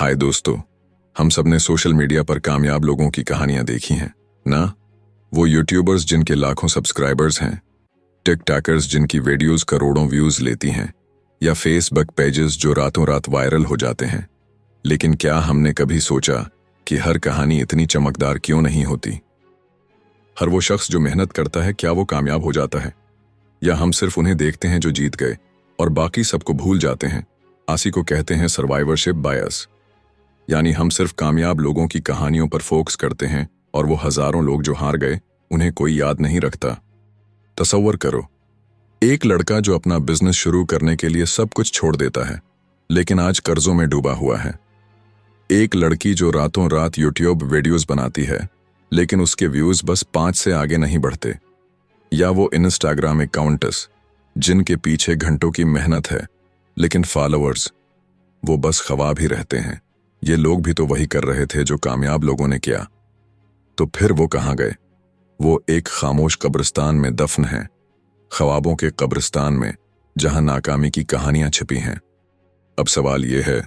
हाय दोस्तों, हम सब ने सोशल मीडिया पर कामयाब लोगों की कहानियां देखी हैं ना। वो यूट्यूबर्स जिनके लाखों सब्सक्राइबर्स हैं, टिकटॉकर्स जिनकी वीडियोस करोड़ों व्यूज लेती हैं, या फेसबुक पेजेस जो रातों रात वायरल हो जाते हैं। लेकिन क्या हमने कभी सोचा कि हर कहानी इतनी चमकदार क्यों नहीं होती? हर वो शख्स जो मेहनत करता है, क्या वो कामयाब हो जाता है, या हम सिर्फ उन्हें देखते हैं जो जीत गए और बाकी सबको भूल जाते हैं? आसी को कहते हैं सर्वाइवरशिप बायस, यानी हम सिर्फ कामयाब लोगों की कहानियों पर फोकस करते हैं और वो हजारों लोग जो हार गए उन्हें कोई याद नहीं रखता। तसव्वुर करो, एक लड़का जो अपना बिजनेस शुरू करने के लिए सब कुछ छोड़ देता है लेकिन आज कर्जों में डूबा हुआ है। एक लड़की जो रातों रात यूट्यूब वीडियोस बनाती है लेकिन उसके व्यूज बस 5 से आगे नहीं बढ़ते। या वो इंस्टाग्राम अकाउंट्स जिनके पीछे घंटों की मेहनत है लेकिन फॉलोअर्स वो बस ख्वाब ही रहते हैं। ये लोग भी तो वही कर रहे थे जो कामयाब लोगों ने किया। तो फिर वो कहाँ गए? वो एक खामोश कब्रिस्तान में दफन है, ख्वाबों के कब्रिस्तान में जहां नाकामी की कहानियां छिपी हैं। अब सवाल ये है,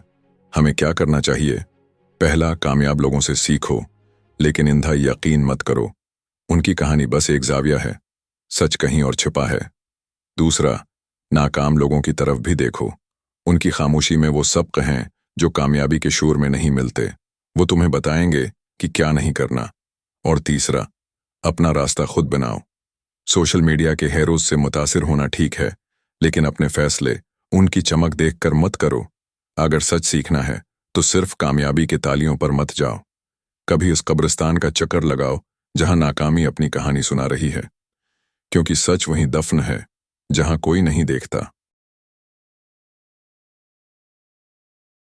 हमें क्या करना चाहिए? पहला, कामयाब लोगों से सीखो, लेकिन इंधा यकीन मत करो। उनकी कहानी बस एक जाविया है, सच कहीं और छिपा है। दूसरा, नाकाम लोगों की तरफ भी देखो, उनकी खामोशी में वो सबक हैं जो कामयाबी के शोर में नहीं मिलते। वो तुम्हें बताएंगे कि क्या नहीं करना। और तीसरा, अपना रास्ता खुद बनाओ। सोशल मीडिया के हेरोज से मुतासिर होना ठीक है, लेकिन अपने फैसले उनकी चमक देखकर मत करो। अगर सच सीखना है तो सिर्फ कामयाबी के तालियों पर मत जाओ, कभी उस कब्रिस्तान का चक्कर लगाओ जहां नाकामी अपनी कहानी सुना रही है, क्योंकि सच वहीं दफन है जहां कोई नहीं देखता।